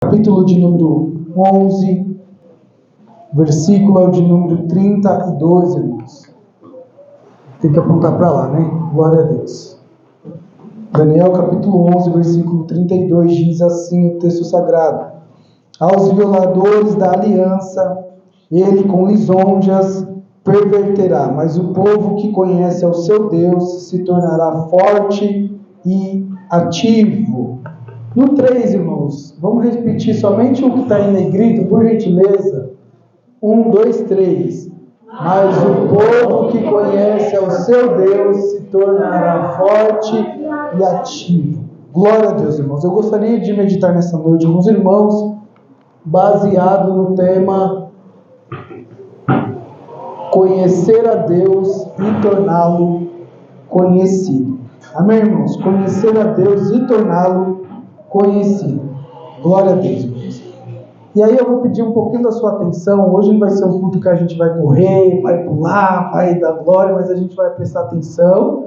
Capítulo de número 11, versículo de número 32, irmãos. Tem que apontar para lá, né? Glória a Deus. Daniel, capítulo 11, versículo 32, diz assim o texto sagrado: aos violadores da aliança, ele com lisonjas perverterá, mas o povo que conhece ao seu Deus se tornará forte e ativo. No 3, irmãos, vamos repetir somente o que está em negrito, por gentileza. 1, 2, 3. Mas o povo que conhece ao seu Deus se tornará forte e ativo. Glória a Deus, irmãos. Eu gostaria de meditar nessa noite com os irmãos, baseado no tema conhecer a Deus e torná-lo conhecido. Amém, irmãos? Conhecer a Deus e torná-lo conhecido. Glória a Deus, irmãos. E aí eu vou pedir um pouquinho da sua atenção. Hoje não vai ser um culto que a gente vai correr, vai pular, vai dar glória, mas a gente vai prestar atenção,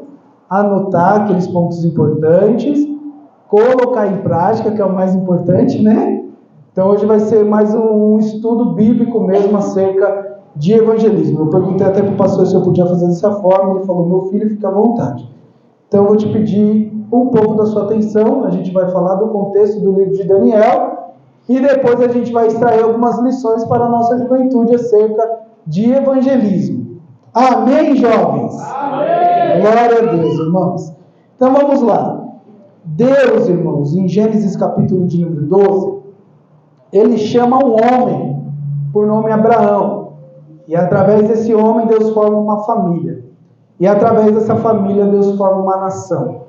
anotar aqueles pontos importantes, colocar em prática, que é o mais importante, né? Então hoje vai ser mais um estudo bíblico mesmo acerca de evangelismo. Eu perguntei até para o pastor se eu podia fazer dessa forma, ele falou: meu filho, fica à vontade. Então eu vou te pedir um pouco da sua atenção. A gente vai falar do contexto do livro de Daniel e depois a gente vai extrair algumas lições para a nossa juventude acerca de evangelismo. Amém, jovens? Amém! Glória a Deus, irmãos. Então vamos lá. Deus, irmãos, em Gênesis capítulo de número 12, ele chama um homem por nome Abraão. E através desse homem Deus forma uma família. E através dessa família Deus forma uma nação.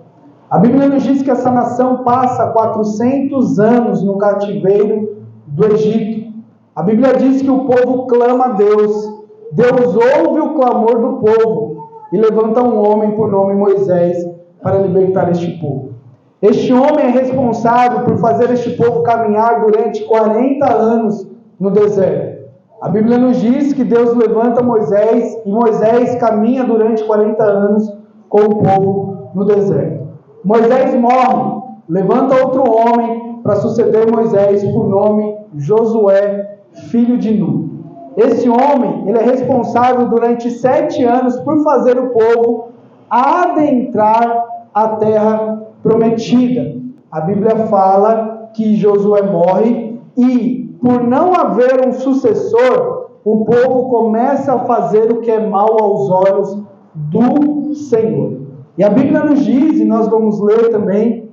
A Bíblia nos diz que essa nação passa 400 anos no cativeiro do Egito. A Bíblia diz que o povo clama a Deus. Deus ouve o clamor do povo e levanta um homem por nome Moisés para libertar este povo. Este homem é responsável por fazer este povo caminhar durante 40 anos no deserto. A Bíblia nos diz que Deus levanta Moisés e Moisés caminha durante 40 anos com o povo no deserto. Moisés morre, levanta outro homem para suceder Moisés por nome Josué, filho de Nun. Esse homem, ele é responsável durante 7 anos por fazer o povo adentrar a terra prometida. A Bíblia fala que Josué morre e, por não haver um sucessor, o povo começa a fazer o que é mal aos olhos do Senhor. E a Bíblia nos diz, e nós vamos ler também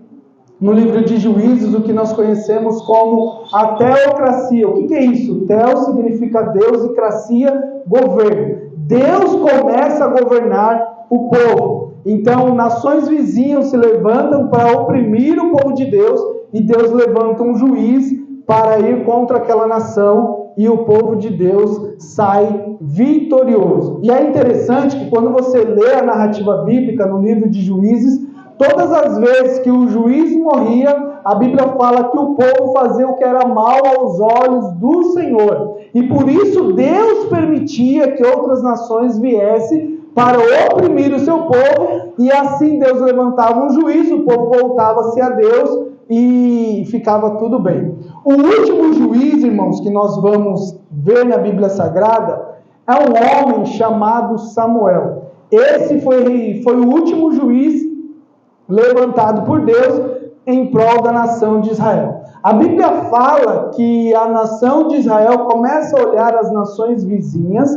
no livro de Juízes, o que nós conhecemos como a teocracia. O que é isso? Teo significa Deus e cracia, governo. Deus começa a governar o povo. Então, nações vizinhas se levantam para oprimir o povo de Deus, e Deus levanta um juiz para ir contra aquela nação, e o povo de Deus sai vitorioso. E é interessante que quando você lê a narrativa bíblica no livro de Juízes, todas as vezes que o juiz morria, a Bíblia fala que o povo fazia o que era mal aos olhos do Senhor. E por isso Deus permitia que outras nações viessem para oprimir o seu povo, e assim Deus levantava um juiz, o povo voltava-se a Deus e ficava tudo bem. O último juiz, irmãos, que nós vamos ver na Bíblia Sagrada é um homem chamado Samuel. Esse foi o último juiz levantado por Deus em prol da nação de Israel. A Bíblia fala que a nação de Israel começa a olhar as nações vizinhas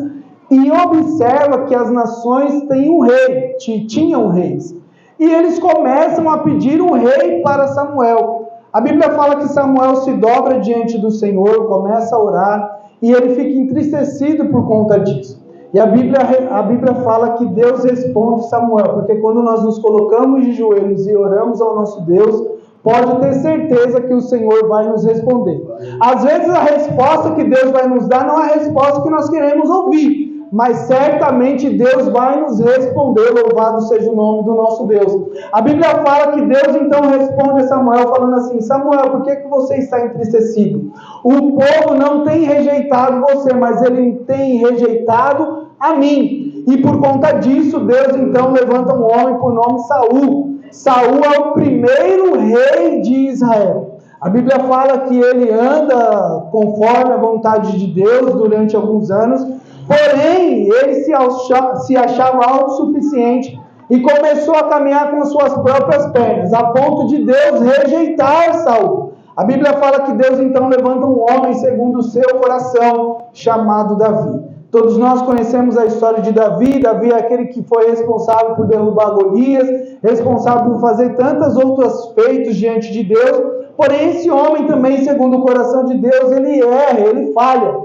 e observa que as nações têm um rei, tinham reis. E eles começam a pedir um rei para Samuel. A Bíblia fala que Samuel se dobra diante do Senhor, começa a orar, e ele fica entristecido por conta disso. E a Bíblia fala que Deus responde Samuel, porque quando nós nos colocamos de joelhos e oramos ao nosso Deus, pode ter certeza que o Senhor vai nos responder. Às vezes a resposta que Deus vai nos dar não é a resposta que nós queremos ouvir, mas certamente Deus vai nos responder. Louvado seja o nome do nosso Deus. A Bíblia fala que Deus então responde a Samuel falando assim: Samuel, por que você está entristecido? O povo não tem rejeitado você, mas ele tem rejeitado a mim. E por conta disso, Deus então levanta um homem por nome Saul. Saul é o primeiro rei de Israel. A Bíblia fala que ele anda conforme a vontade de Deus durante alguns anos, porém ele se achava autossuficiente e começou a caminhar com suas próprias pernas, a ponto de Deus rejeitar Saul. A Bíblia fala que Deus então levanta um homem segundo o seu coração, chamado Davi. Todos nós conhecemos a história de Davi. Davi é aquele que foi responsável por derrubar Golias, responsável por fazer tantos outros feitos diante de Deus. Porém, esse homem também, segundo o coração de Deus, ele erra, ele falha.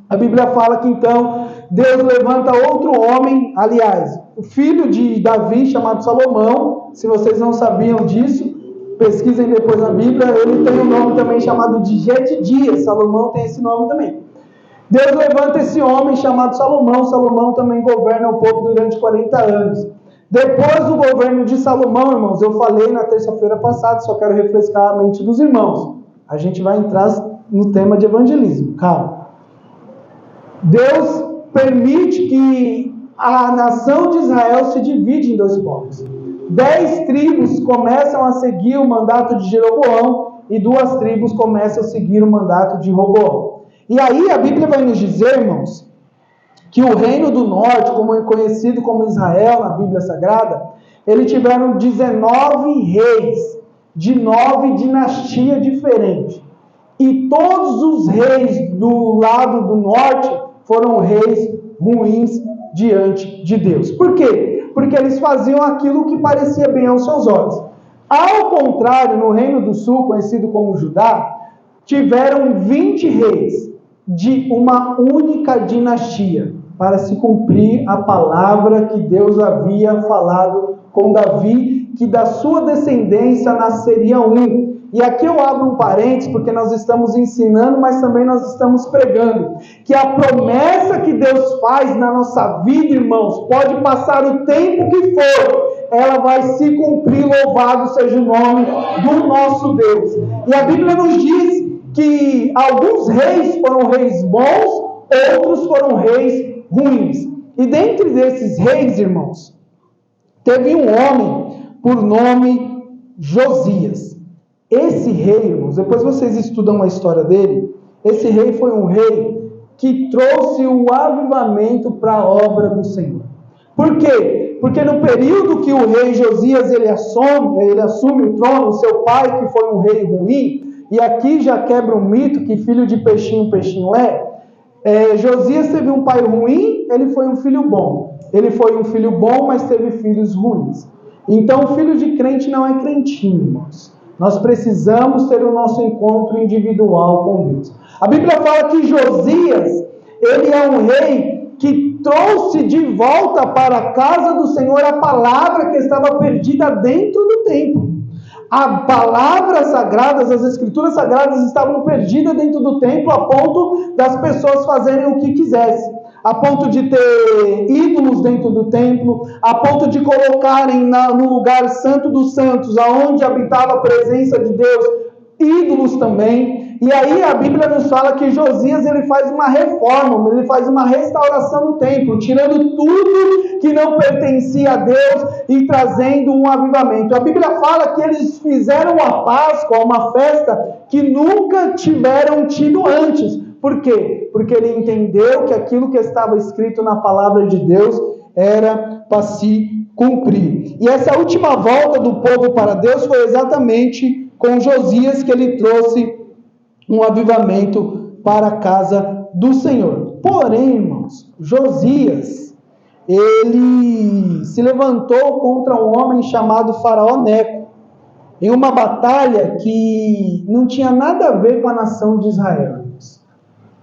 A Bíblia fala que então Deus levanta outro homem, aliás, o filho de Davi, chamado Salomão. Se vocês não sabiam disso, pesquisem depois na Bíblia. Ele tem um nome também chamado de Jedidias. Salomão tem esse nome também. Deus levanta esse homem chamado Salomão. Salomão também governa o povo durante 40 anos. Depois do governo de Salomão, irmãos, eu falei na terça-feira passada, só quero refrescar a mente dos irmãos. A gente vai entrar no tema de evangelismo, calma. Deus permite que a nação de Israel se divide em 2 povos. 10 tribos começam a seguir o mandato de Jeroboão e 2 tribos começam a seguir o mandato de Roboão. E aí a Bíblia vai nos dizer, irmãos, que o reino do norte, como é conhecido como Israel na Bíblia Sagrada, eles tiveram 19 reis de 9 dinastias diferentes. E todos os reis do lado do norte foram reis ruins diante de Deus. Por quê? Porque eles faziam aquilo que parecia bem aos seus olhos. Ao contrário, no reino do sul, conhecido como Judá, tiveram 20 reis de uma única dinastia, para se cumprir a palavra que Deus havia falado com Davi, que da sua descendência nasceria um. E aqui eu abro um parênteses, porque nós estamos ensinando, mas também nós estamos pregando, que a promessa que Deus faz na nossa vida, irmãos, pode passar o tempo que for, ela vai se cumprir, louvado seja o nome do nosso Deus. E a Bíblia nos diz que alguns reis foram reis bons, outros foram reis ruins. E dentre desses reis, irmãos, teve um homem por nome Josias. Esse rei, irmãos, depois vocês estudam a história dele, esse rei foi um rei que trouxe o avivamento para a obra do Senhor. Por quê? Porque no período que o rei Josias ele assume o trono, seu pai que foi um rei ruim, e aqui já quebra um mito que filho de peixinho, peixinho Josias teve um pai ruim, ele foi um filho bom. Ele foi um filho bom, mas teve filhos ruins. Então, o filho de crente não é crentinho, irmãos. Nós precisamos ter o nosso encontro individual com Deus. A Bíblia fala que Josias, ele é um rei que trouxe de volta para a casa do Senhor a palavra que estava perdida dentro do templo. As palavras sagradas, as escrituras sagradas estavam perdidas dentro do templo a ponto das pessoas fazerem o que quisessem. A ponto de ter ídolos dentro do templo, a ponto de colocarem no lugar santo dos santos, aonde habitava a presença de Deus, ídolos também. E aí a Bíblia nos fala que Josias ele faz uma reforma, ele faz uma restauração no templo, tirando tudo que não pertencia a Deus e trazendo um avivamento. A Bíblia fala que eles fizeram a Páscoa, uma festa que nunca tiveram tido antes. Por quê? Porque ele entendeu que aquilo que estava escrito na palavra de Deus era para se cumprir. E essa última volta do povo para Deus foi exatamente com Josias que ele trouxe um avivamento para a casa do Senhor. Porém, irmãos, Josias, ele se levantou contra um homem chamado Faraó Neco, em uma batalha que não tinha nada a ver com a nação de Israel.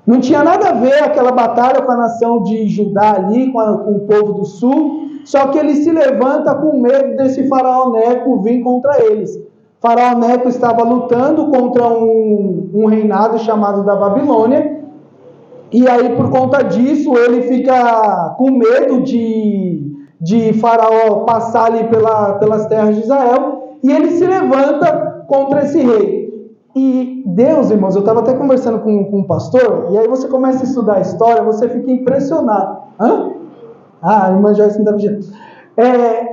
Não tinha nada a ver aquela batalha com a nação de Judá ali, com o povo do sul, só que ele se levanta com medo desse Faraó Neco vir contra eles. Faraó Neco estava lutando contra um reinado chamado da Babilônia, e aí por conta disso ele fica com medo de Faraó passar ali pelas terras de Israel, e ele se levanta contra esse rei. E Deus, irmãos, eu estava até conversando com um pastor, e aí você começa a estudar a história, você fica impressionado. A irmã Joyce não está vigiando.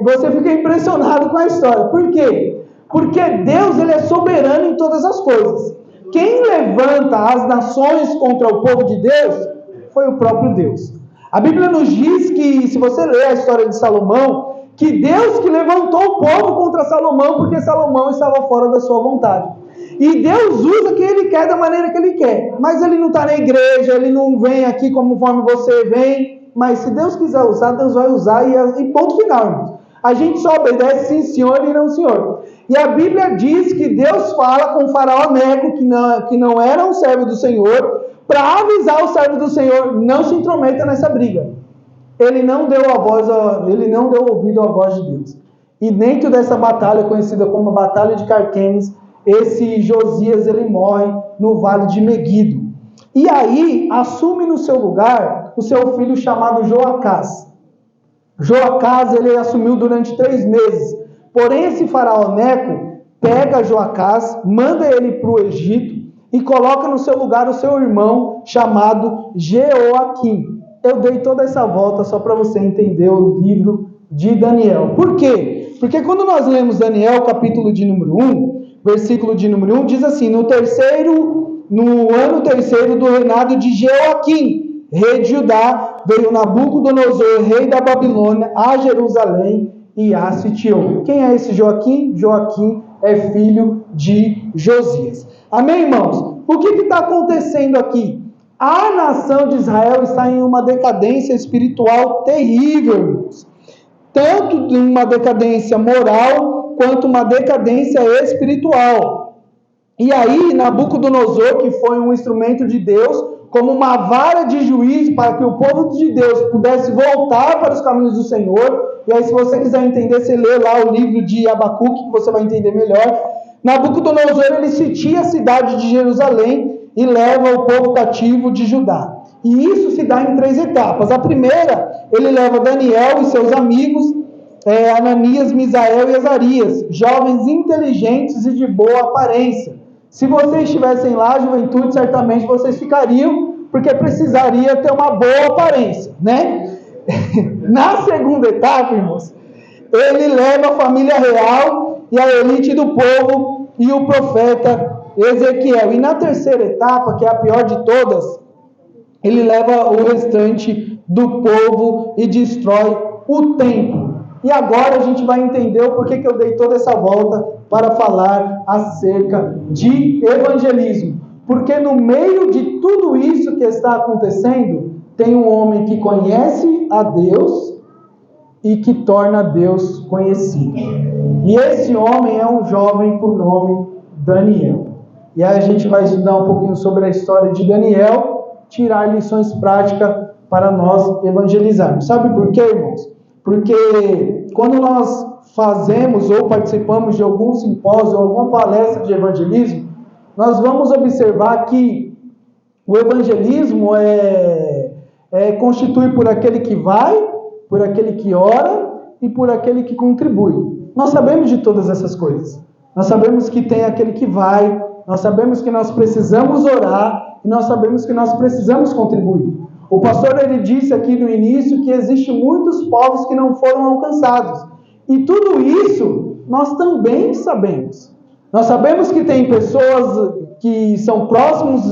Você fica impressionado com a história. Por quê? Porque Deus, ele é soberano em todas as coisas. Quem levanta as nações contra o povo de Deus foi o próprio Deus. A Bíblia nos diz que, se você ler a história de Salomão, que Deus que levantou o povo contra Salomão, porque Salomão estava fora da sua vontade. E Deus usa quem Ele quer da maneira que Ele quer. Mas Ele não está na igreja, Ele não vem aqui conforme você vem. Mas se Deus quiser usar, Deus vai usar e ponto final, irmãos. A gente só obedece sim, senhor, e não, senhor. E a Bíblia diz que Deus fala com o faraó Neco, que não era um servo do Senhor, para avisar o servo do Senhor, não se intrometa nessa briga. Ele não deu ouvido à voz de Deus. E dentro dessa batalha, conhecida como a Batalha de Carquemes, esse Josias, ele morre no vale de Meguido. E aí, assume no seu lugar o seu filho chamado Joacás. Joacás, ele assumiu durante 3 meses. Porém, esse faraó Neco pega Joacás, manda ele para o Egito e coloca no seu lugar o seu irmão chamado Jeoaquim. Eu dei toda essa volta só para você entender o livro de Daniel. Por quê? Porque quando nós lemos Daniel, capítulo de número 1, versículo de número 1, diz assim: no ano terceiro do reinado de Jeoaquim, rei de Judá, veio Nabucodonosor, rei da Babilônia, a Jerusalém e a sitiou. Quem é esse Joaquim? Joaquim é filho de Josias. Amém, irmãos? O que está acontecendo aqui? A nação de Israel está em uma decadência espiritual terrível, irmãos. Tanto uma decadência moral, quanto uma decadência espiritual. E aí, Nabucodonosor, que foi um instrumento de Deus, como uma vara de juízo para que o povo de Deus pudesse voltar para os caminhos do Senhor. E aí, se você quiser entender, você lê lá o livro de Abacuque, que você vai entender melhor. Nabucodonosor, ele sitia a cidade de Jerusalém e leva o povo cativo de Judá. E isso se dá em 3 etapas. A primeira, ele leva Daniel e seus amigos, Ananias, Misael e Azarias, jovens inteligentes e de boa aparência. Se vocês estivessem lá, juventude, certamente vocês ficariam, porque precisaria ter uma boa aparência, né? Na segunda etapa, irmãos, ele leva a família real e a elite do povo e o profeta Ezequiel. E na terceira etapa, que é a pior de todas, ele leva o restante do povo e destrói o templo. E agora a gente vai entender o porquê que eu dei toda essa volta para falar acerca de evangelismo. Porque no meio de tudo isso que está acontecendo, tem um homem que conhece a Deus e que torna Deus conhecido. E esse homem é um jovem por nome Daniel. E aí a gente vai estudar um pouquinho sobre a história de Daniel, tirar lições práticas para nós evangelizarmos. Sabe por quê, irmãos? Porque quando nós fazemos ou participamos de algum simpósio, alguma palestra de evangelismo, nós vamos observar que o evangelismo constitui por aquele que vai, por aquele que ora e por aquele que contribui. Nós sabemos de todas essas coisas. Nós sabemos que tem aquele que vai, nós sabemos que nós precisamos orar e nós sabemos que nós precisamos contribuir. O pastor, ele disse aqui no início que existem muitos povos que não foram alcançados. E tudo isso nós também sabemos. Nós sabemos que tem pessoas que são próximos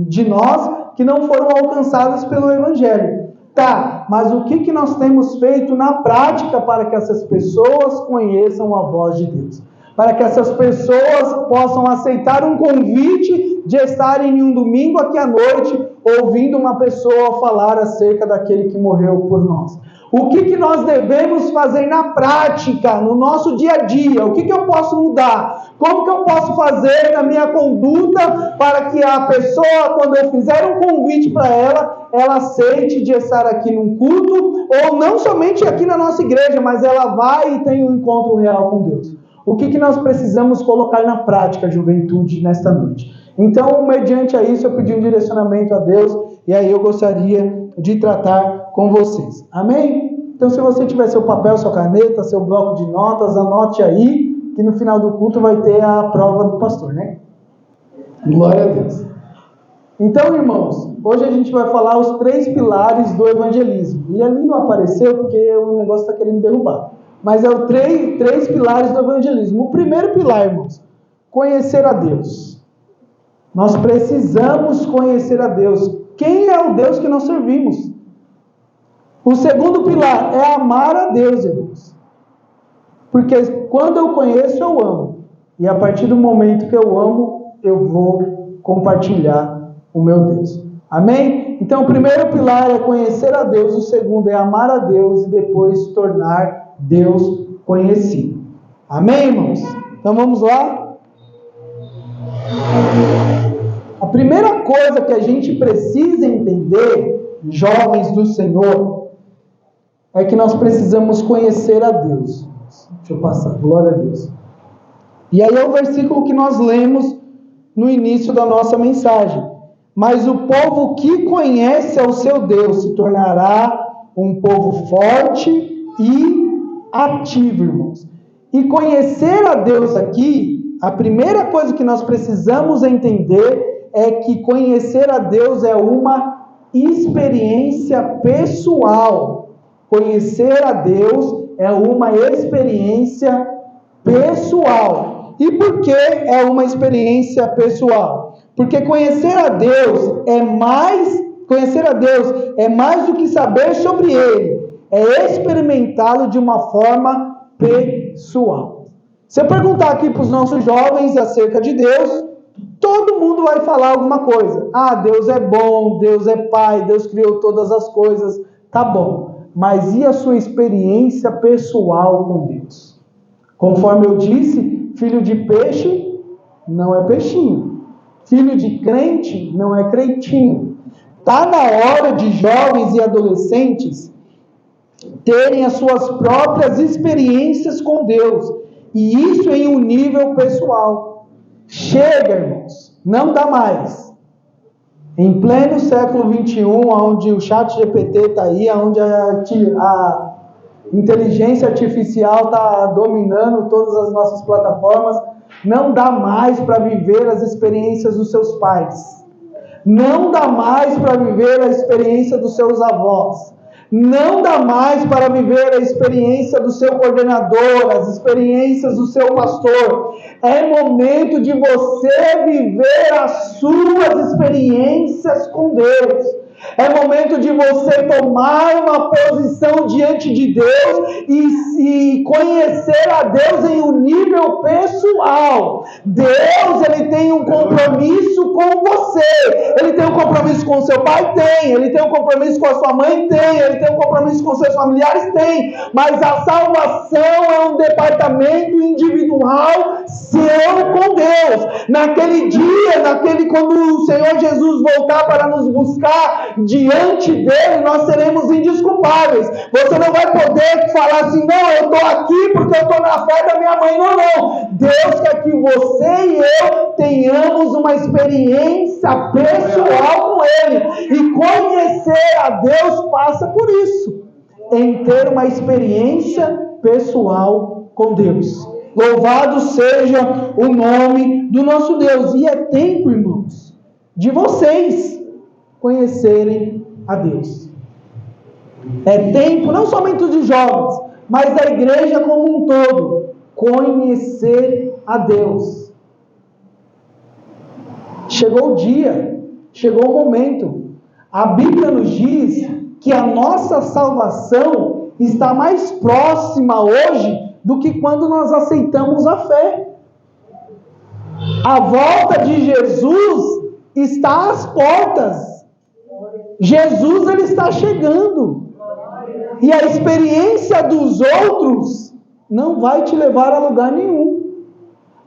de nós que não foram alcançadas pelo Evangelho. Tá, mas o que nós temos feito na prática para que essas pessoas conheçam a voz de Deus? Para que essas pessoas possam aceitar um convite de estarem em um domingo aqui à noite, ouvindo uma pessoa falar acerca daquele que morreu por nós. O que nós devemos fazer na prática, no nosso dia a dia? O que eu posso mudar? Como que eu posso fazer na minha conduta para que a pessoa, quando eu fizer um convite para ela aceite de estar aqui num culto, ou não somente aqui na nossa igreja, mas ela vai e tem um encontro real com Deus? O que nós precisamos colocar na prática, juventude, nesta noite? Então, mediante a isso, eu pedi um direcionamento a Deus, e aí eu gostaria de tratar com vocês. Amém? Então, se você tiver seu papel, sua caneta, seu bloco de notas, anote aí, que no final do culto vai ter a prova do pastor, né? Glória a Deus. Então, irmãos, hoje a gente vai falar os 3 pilares do evangelismo. E ali não apareceu porque o negócio está querendo derrubar. Mas é os três pilares do evangelismo. O primeiro pilar, irmãos, conhecer a Deus. Nós precisamos conhecer a Deus. Quem é o Deus que nós servimos? O segundo pilar é amar a Deus, irmãos. Porque quando eu conheço, eu amo. E a partir do momento que eu amo, eu vou compartilhar o meu Deus. Amém? Então, o primeiro pilar é conhecer a Deus. O segundo é amar a Deus e depois tornar Deus conhecido. Amém, irmãos? Então, vamos lá? A primeira coisa que a gente precisa entender, jovens do Senhor, é que nós precisamos conhecer a Deus. Deixa eu passar, glória a Deus. E aí é o versículo que nós lemos no início da nossa mensagem. Mas o povo que conhece ao seu Deus se tornará um povo forte e ativo, irmãos. E conhecer a Deus aqui, a primeira coisa que nós precisamos entender é que conhecer a Deus é uma experiência pessoal. Conhecer a Deus é uma experiência pessoal. E por que é uma experiência pessoal? Porque conhecer a Deus é mais do que saber sobre Ele, é experimentá-lo de uma forma pessoal. Se eu perguntar aqui para os nossos jovens acerca de Deus, todo mundo vai falar alguma coisa. Ah, Deus é bom, Deus é Pai, Deus criou todas as coisas, tá bom. Mas e a sua experiência pessoal com Deus? Conforme eu disse, filho de peixe não é peixinho. Filho de crente não é crentinho. Está na hora de jovens e adolescentes terem as suas próprias experiências com Deus. E isso em um nível pessoal. Chega, irmãos. Não dá mais. Em pleno século XXI, onde o ChatGPT está aí, onde a inteligência artificial está dominando todas as nossas plataformas, não dá mais para viver as experiências dos seus pais. Não dá mais para viver a experiência dos seus avós. Não dá mais para viver a experiência do seu coordenador, as experiências do seu pastor. É momento de você viver as suas experiências com Deus. É momento de você tomar uma posição diante de Deus e conhecer a Deus em um nível pessoal. Deus, Ele tem um compromisso com você. Ele tem um compromisso com o seu pai? Tem. Ele tem um compromisso com a sua mãe? Tem. Ele tem um compromisso com seus familiares? Tem. Mas a salvação é um departamento individual seu com Deus. Naquele dia, quando o Senhor Jesus voltar para nos buscar, diante dele nós seremos indesculpáveis. Você não vai poder falar assim, não, eu estou aqui porque eu estou na fé da minha mãe. Não. Deus quer que você e eu tenhamos uma experiência pessoal com Ele. E conhecer a Deus passa por isso, em ter uma experiência pessoal com Deus. Louvado seja o nome do nosso Deus. E é tempo, irmãos, de vocês conhecerem a Deus. É tempo, não somente dos jovens, mas da igreja como um todo, conhecer a Deus. Chegou o dia, chegou o momento. A Bíblia nos diz que a nossa salvação está mais próxima hoje do que quando nós aceitamos a fé. A volta de Jesus está às portas. Jesus, Ele está chegando. E a experiência dos outros não vai te levar a lugar nenhum.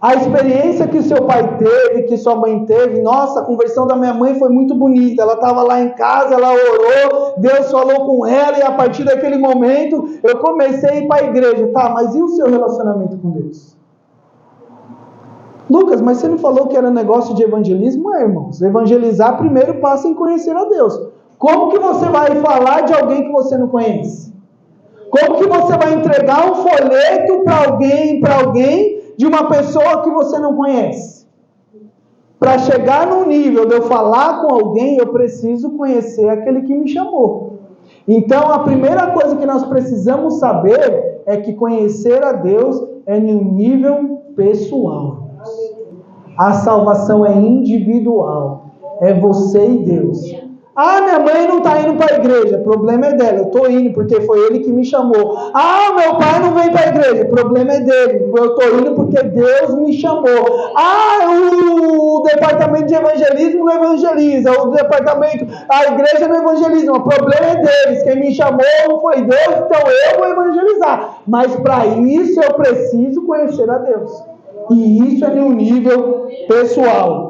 A experiência que seu pai teve, que sua mãe teve, nossa, a conversão da minha mãe foi muito bonita. Ela estava lá em casa, ela orou, Deus falou com ela, e a partir daquele momento eu comecei a ir para a igreja. Tá, mas e o seu relacionamento com Deus? Lucas, mas você não falou que era negócio de evangelismo? É, irmãos, evangelizar primeiro passa em conhecer a Deus. Como que você vai falar de alguém que você não conhece? Como que você vai entregar um folheto para alguém de uma pessoa que você não conhece? Para chegar no nível de eu falar com alguém, eu preciso conhecer aquele que me chamou. Então, a primeira coisa que nós precisamos saber é que conhecer a Deus é em um nível pessoal. A salvação é individual. É você e Deus. Ah, minha mãe não está indo para a igreja. O problema é dela. Eu estou indo porque foi ele que me chamou. Ah, meu pai não vem para a igreja. O problema é dele. Eu estou indo porque Deus me chamou. Ah, o departamento de evangelismo não evangeliza. A igreja não evangeliza. O problema é deles. Quem me chamou não foi Deus, então eu vou evangelizar. Mas para isso eu preciso conhecer a Deus. E isso é no nível pessoal.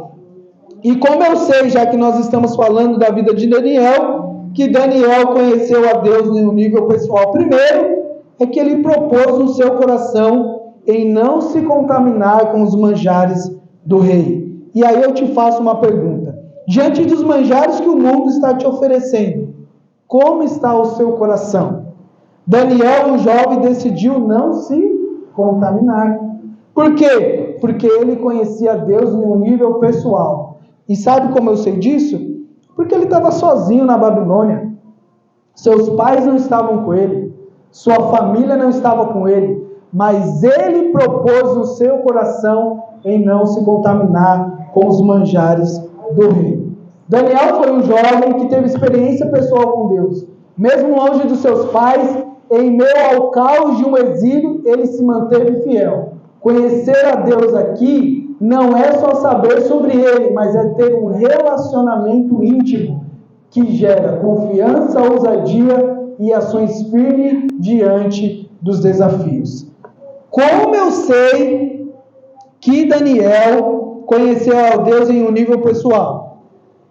E como eu sei, já que nós estamos falando da vida de Daniel, que Daniel conheceu a Deus no nível pessoal, primeiro, é que ele propôs no seu coração em não se contaminar com os manjares do rei. E aí eu te faço uma pergunta. Diante dos manjares que o mundo está te oferecendo, como está o seu coração? Daniel, um jovem, decidiu não se contaminar. Por quê? Porque ele conhecia Deus em um nível pessoal. E sabe como eu sei disso? Porque ele estava sozinho na Babilônia. Seus pais não estavam com ele. Sua família não estava com ele. Mas ele propôs no seu coração em não se contaminar com os manjares do rei. Daniel foi um jovem que teve experiência pessoal com Deus. Mesmo longe dos seus pais, em meio ao caos de um exílio, ele se manteve fiel. Conhecer a Deus aqui não é só saber sobre Ele, mas é ter um relacionamento íntimo que gera confiança, ousadia e ações firmes diante dos desafios. Como eu sei que Daniel conheceu a Deus em um nível pessoal?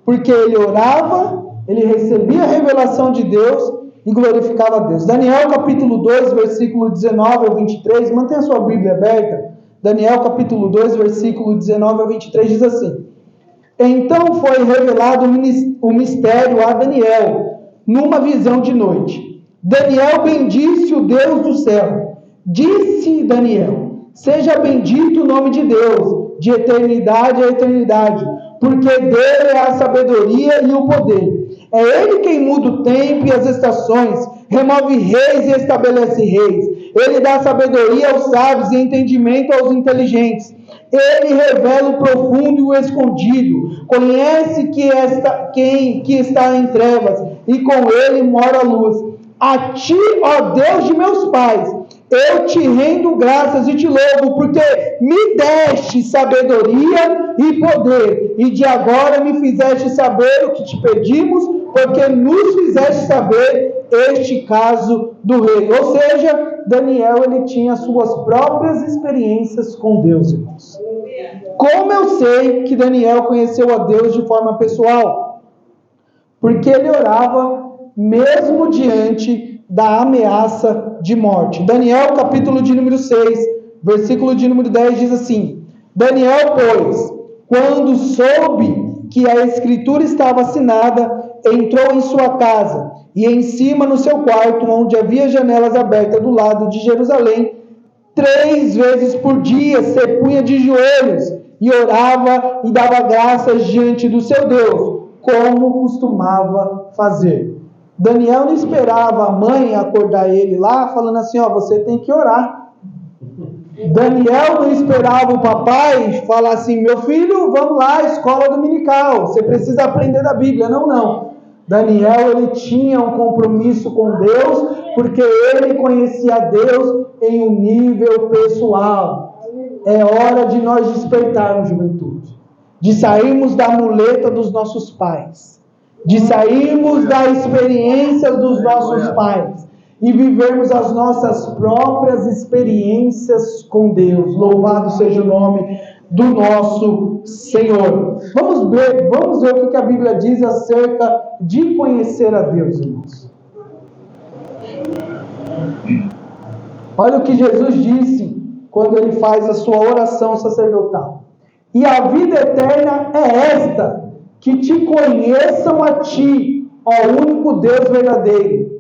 Porque ele orava, ele recebia a revelação de Deus e glorificava a Deus. Daniel capítulo 2, versículo 19 ao 23, mantenha sua Bíblia aberta. Daniel capítulo 2, versículo 19 ao 23 diz assim: Então foi revelado o mistério a Daniel, numa visão de noite. Daniel bendisse o Deus do céu. Disse Daniel: Seja bendito o nome de Deus, de eternidade a eternidade, porque dele é a sabedoria e o poder. É ele quem muda o tempo e as estações, remove reis e estabelece reis. Ele dá sabedoria aos sábios e entendimento aos inteligentes. Ele revela o profundo e o escondido. Conhece quem está em trevas, e com ele mora a luz. A ti, ó Deus de meus pais, eu te rendo graças e te louvo, porque me deste sabedoria e poder, e de agora me fizeste saber o que te pedimos, porque nos fizeste saber este caso do rei. Ou seja, Daniel, ele tinha suas próprias experiências com Deus, irmãos. Como eu sei que Daniel conheceu a Deus de forma pessoal? Porque ele orava mesmo diante da ameaça de morte. Daniel, capítulo de número 6, versículo de número 10 diz assim: Daniel, pois, quando soube que a escritura estava assinada, entrou em sua casa, e em cima no seu quarto, onde havia janelas abertas do lado de Jerusalém, 3 vezes por dia se punha de joelhos, e orava e dava graças diante do seu Deus, como costumava fazer. Daniel não esperava a mãe acordar ele lá, falando assim, você tem que orar. Daniel não esperava o papai falar assim, meu filho, vamos lá, escola dominical, você precisa aprender da Bíblia. Não. Daniel, ele tinha um compromisso com Deus, porque ele conhecia Deus em um nível pessoal. É hora de nós despertarmos, juventude, de sairmos da muleta dos nossos pais, de sairmos da experiência dos nossos pais e vivermos as nossas próprias experiências com Deus. Louvado seja o nome do nosso Senhor. Vamos ver o que a Bíblia diz acerca de conhecer a Deus, irmãos. Olha o que Jesus disse quando ele faz a sua oração sacerdotal. E a vida eterna é esta, que te conheçam a ti, ó único Deus verdadeiro,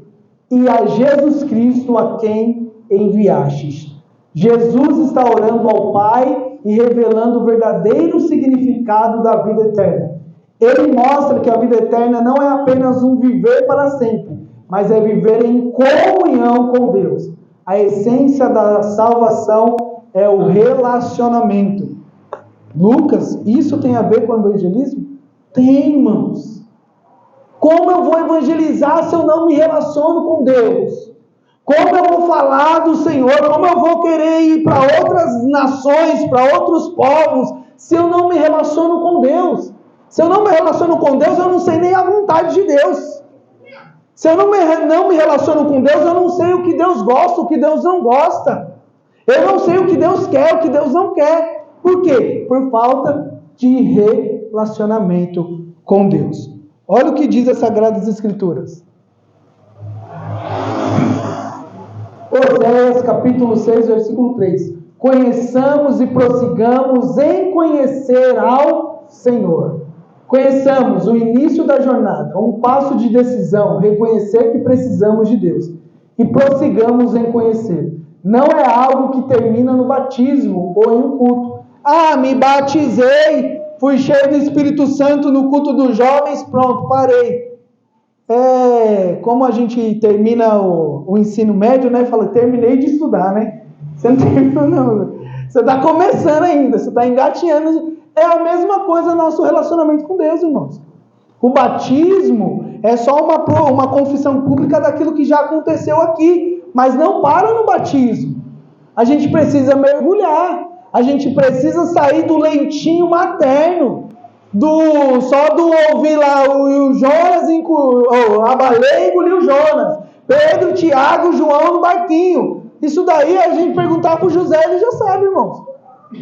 e a Jesus Cristo a quem enviastes. Jesus está orando ao Pai e revelando o verdadeiro significado da vida eterna. Ele mostra que a vida eterna não é apenas um viver para sempre, mas é viver em comunhão com Deus. A essência da salvação é o relacionamento. Lucas, isso tem a ver com o evangelismo? Tem, irmãos. Como eu vou evangelizar se eu não me relaciono com Deus? Como eu vou falar do Senhor? Como eu vou querer ir para outras nações, para outros povos, se eu não me relaciono com Deus? Se eu não me relaciono com Deus, eu não sei nem a vontade de Deus. Se eu não me relaciono com Deus, eu não sei o que Deus gosta, o que Deus não gosta. Eu não sei o que Deus quer, o que Deus não quer. Por quê? Por falta de relacionamento com Deus. Olha o que diz as Sagradas Escrituras. Oséias capítulo 6, versículo 3. Conheçamos e prossigamos em conhecer ao Senhor. Conheçamos o início da jornada, um passo de decisão, reconhecer que precisamos de Deus. E prossigamos em conhecer. Não é algo que termina no batismo ou em um culto. Ah, me batizei, fui cheio do Espírito Santo no culto dos jovens, pronto, parei. Como a gente termina o ensino médio, né? Fala, terminei de estudar, né? Você não terminou, não. Você está começando ainda, você está engatinhando. É a mesma coisa nosso relacionamento com Deus, irmãos. O batismo é só uma confissão pública daquilo que já aconteceu aqui, mas não para no batismo. A gente precisa mergulhar, a gente precisa sair do leitinho materno, só do ouvir lá o Jonas, a baleia engoliu o Jonas, Pedro, Tiago, João no barquinho. Isso daí a gente perguntar para o José, ele já sabe, irmãos.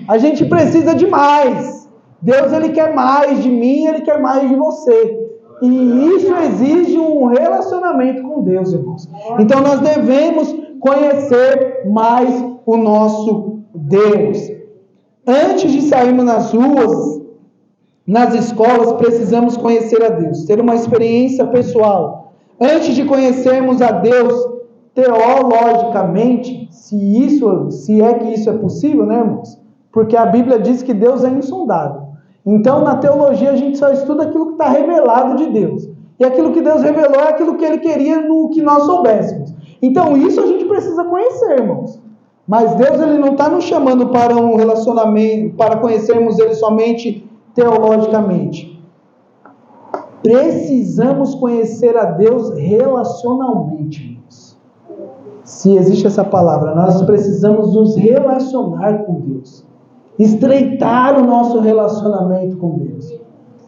A gente precisa de mais. Deus, ele quer mais de mim, ele quer mais de você. E isso exige um relacionamento com Deus, irmãos. Então nós devemos conhecer mais o nosso Deus. Antes de sairmos nas ruas, nas escolas, precisamos conhecer a Deus, ter uma experiência pessoal. Antes de conhecermos a Deus teologicamente, se é que isso é possível, né, irmãos? Porque a Bíblia diz que Deus é insondável. Então, na teologia, a gente só estuda aquilo que está revelado de Deus. E aquilo que Deus revelou é aquilo que Ele queria no que nós soubéssemos. Então, isso a gente precisa conhecer, irmãos. Mas Deus, Ele não está nos chamando para um relacionamento, para conhecermos Ele somente teologicamente. Precisamos conhecer a Deus relacionalmente, irmãos. Se existe essa palavra, nós precisamos nos relacionar com Deus. Estreitar o nosso relacionamento com Deus.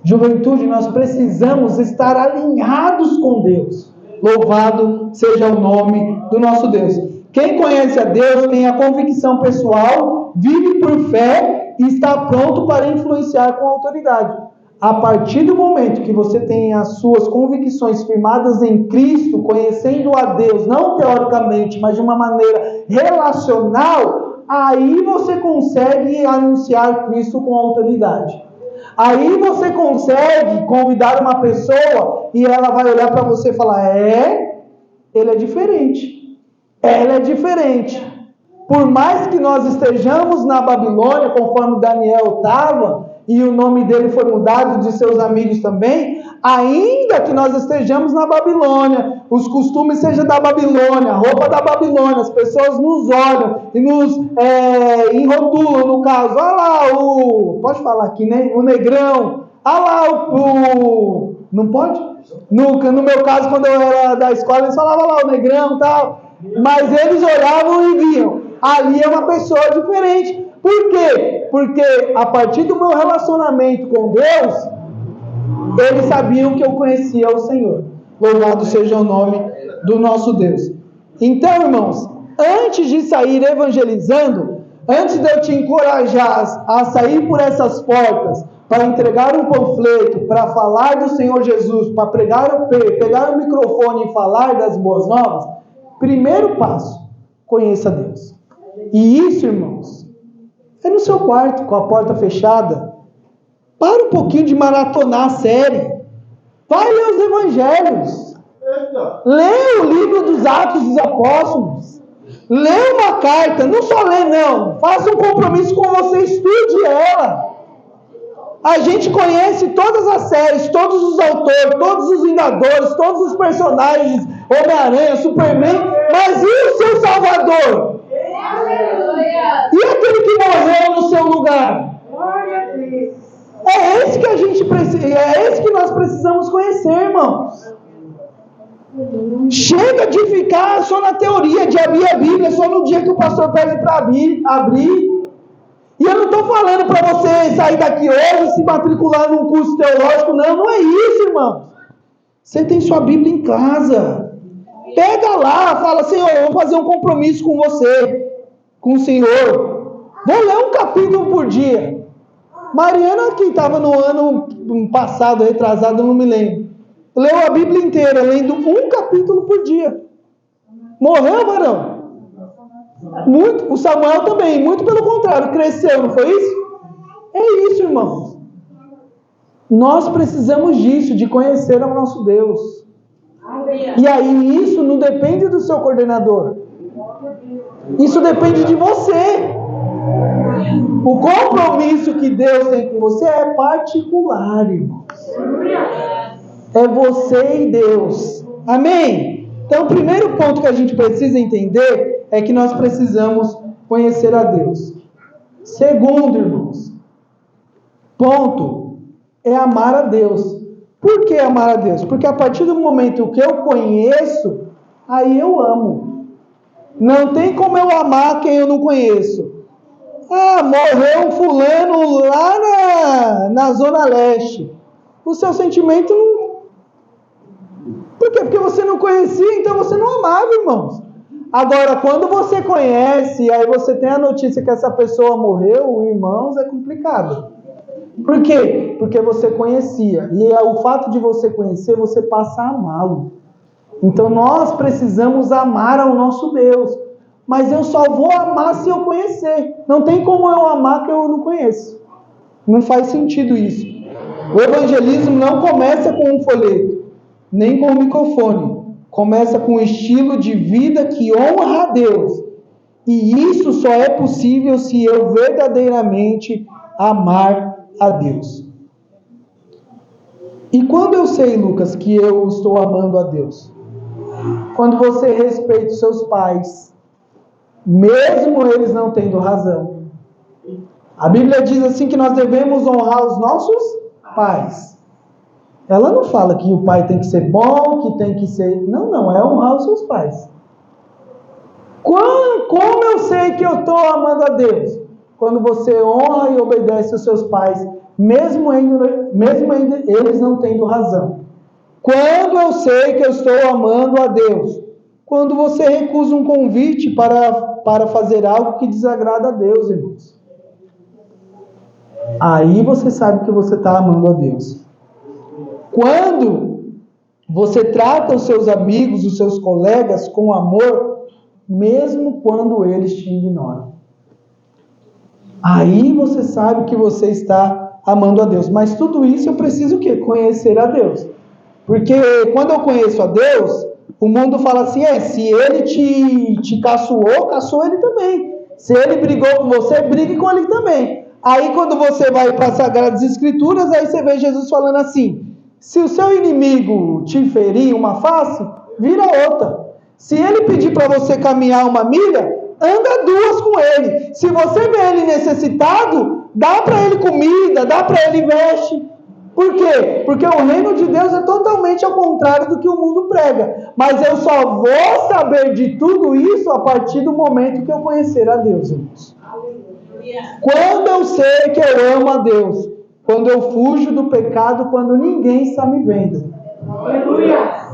Juventude, nós precisamos estar alinhados com Deus. Louvado seja o nome do nosso Deus. Quem conhece a Deus tem a convicção pessoal, vive por fé e está pronto para influenciar com autoridade. A partir do momento que você tem as suas convicções firmadas em Cristo, conhecendo a Deus, não teoricamente, mas de uma maneira relacional, aí você consegue anunciar Cristo com autoridade. Aí você consegue convidar uma pessoa e ela vai olhar para você e falar, ele é diferente. Ela é diferente. Por mais que nós estejamos na Babilônia, conforme Daniel estava, e o nome dele foi mudado, de seus amigos também, ainda que nós estejamos na Babilônia, os costumes sejam da Babilônia, a roupa da Babilônia, as pessoas nos olham e nos enrotulam, no caso, olha lá pode falar aqui, né? O negrão, olha lá não pode? No meu caso, quando eu era da escola, eles falavam lá o negrão e tal, mas eles olhavam e viam, ali é uma pessoa diferente. Por quê? Porque a partir do meu relacionamento com Deus, eles sabiam que eu conhecia o Senhor. Louvado seja o nome do nosso Deus. Então, irmãos, antes de sair evangelizando, antes de eu te encorajar a sair por essas portas, para entregar um panfleto, para falar do Senhor Jesus, para pegar o microfone e falar das boas novas, primeiro passo, conheça Deus. E isso, irmãos, é no seu quarto, com a porta fechada. Para um pouquinho de maratonar a série. Vai ler os evangelhos. Lê o livro dos Atos dos Apóstolos. Lê uma carta. Não só lê, não. Faça um compromisso com você. Estude ela. A gente conhece todas as séries, todos os autores, todos os Vingadores, todos os personagens, Homem-Aranha, Superman, mas e o seu Salvador? E aquele que morreu no seu lugar? É esse que a gente precisa, é esse que nós precisamos conhecer, irmãos. Chega de ficar só na teoria, de abrir a Bíblia só no dia que o pastor pede para abrir. E eu não estou falando para você sair daqui hoje e se matricular num curso teológico, não é isso, irmão. Você tem sua Bíblia em casa. Pega lá, fala, Senhor, eu vou fazer um compromisso com você, com o Senhor. Vou ler um capítulo por dia. Mariana, que estava no ano passado, retrasado, não me lembro, leu a Bíblia inteira, lendo um capítulo por dia. Morreu, varão? Muito. O Samuel também, muito pelo contrário, cresceu, não foi isso? É isso, irmãos. Nós precisamos disso, de conhecer o nosso Deus. E aí isso não depende do seu coordenador. Isso depende de você. O compromisso que Deus tem com você é particular, irmãos. É você e Deus. Amém? Então, o primeiro ponto que a gente precisa entender é que nós precisamos conhecer a Deus. Segundo, irmãos, ponto é amar a Deus. Por que amar a Deus? Porque a partir do momento que eu conheço, aí eu amo. Não tem como eu amar quem eu não conheço. Morreu um fulano lá na Zona Leste. O seu sentimento não... Por quê? Porque você não conhecia, então você não amava, irmãos. Agora, quando você conhece, aí você tem a notícia que essa pessoa morreu, irmãos, é complicado. Por quê? Porque você conhecia. E o fato de você conhecer, você passa a amá-lo. Então, nós precisamos amar ao nosso Deus. Mas eu só vou amar se eu conhecer. Não tem como eu amar que eu não conheço. Não faz sentido isso. O evangelismo não começa com um folheto, nem com um microfone. Começa com um estilo de vida que honra a Deus. E isso só é possível se eu verdadeiramente amar a Deus. E quando eu sei, Lucas, que eu estou amando a Deus? Quando você respeita os seus pais, mesmo eles não tendo razão. A Bíblia diz assim que nós devemos honrar os nossos pais. Ela não fala que o pai tem que ser bom, que tem que ser... Não, é honrar os seus pais. Como eu sei que eu estou amando a Deus? Quando você honra e obedece os seus pais, mesmo ainda eles não tendo razão. Quando eu sei que eu estou amando a Deus? Quando você recusa um convite para fazer algo que desagrada a Deus, irmãos. Aí você sabe que você está amando a Deus. Quando você trata os seus amigos, os seus colegas com amor, mesmo quando eles te ignoram. Aí você sabe que você está amando a Deus. Mas tudo isso eu preciso o quê? Conhecer a Deus. Porque quando eu conheço a Deus, o mundo fala assim, se ele te caçoou ele também. Se ele brigou com você, brigue com ele também. Aí quando você vai para as Sagradas Escrituras, aí você vê Jesus falando assim, se o seu inimigo te ferir uma face, vira outra. Se ele pedir para você caminhar uma milha, anda 2 com ele. Se você vê ele necessitado, dá para ele comida, dá para ele veste. Por quê? Porque o reino de Deus é totalmente ao contrário do que o mundo prega. Mas eu só vou saber de tudo isso a partir do momento que eu conhecer a Deus, irmãos. Quando eu sei que eu amo a Deus, quando eu fujo do pecado, quando ninguém está me vendo,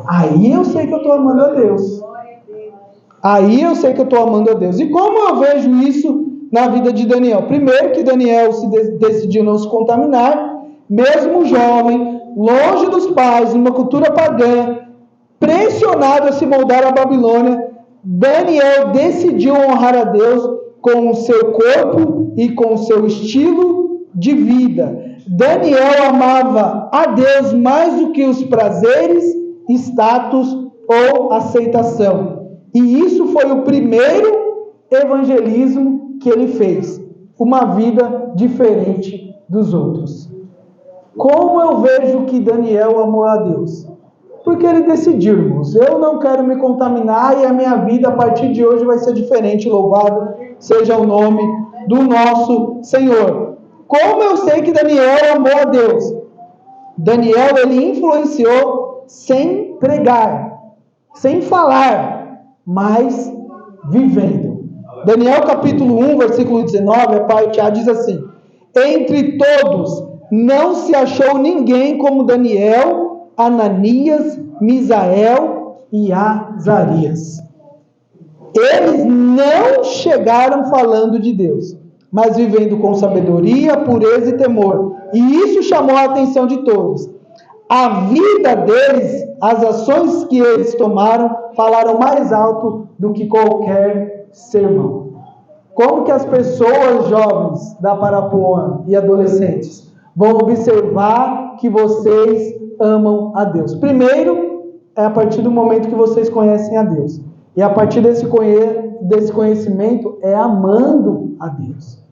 aí eu sei que eu estou amando a Deus. Aí eu sei que eu estou amando a Deus. E como eu vejo isso na vida de Daniel? Primeiro que Daniel decidiu não se contaminar, mesmo jovem, longe dos pais, numa cultura pagã, pressionado a se moldar à Babilônia, Daniel decidiu honrar a Deus com o seu corpo e com o seu estilo de vida. Daniel amava a Deus mais do que os prazeres, status ou aceitação. E isso foi o primeiro evangelismo que ele fez. Uma vida diferente dos outros. Como eu vejo que Daniel amou a Deus? Porque ele decidiu, irmãos, eu não quero me contaminar e a minha vida a partir de hoje vai ser diferente. Louvado seja o nome do nosso Senhor. Como eu sei que Daniel amou a Deus? Daniel, ele influenciou sem pregar, sem falar, mas vivendo. Daniel capítulo 1, versículo 19, a parte A diz assim: entre todos não se achou ninguém como Daniel, Ananias, Misael e Azarias. Eles não chegaram falando de Deus, mas vivendo com sabedoria, pureza e temor. E isso chamou a atenção de todos. A vida deles, as ações que eles tomaram, falaram mais alto do que qualquer sermão. Como que as pessoas jovens da Parapuã e adolescentes vão observar que vocês amam a Deus? Primeiro, é a partir do momento que vocês conhecem a Deus. E a partir desse conhecimento, é amando a Deus.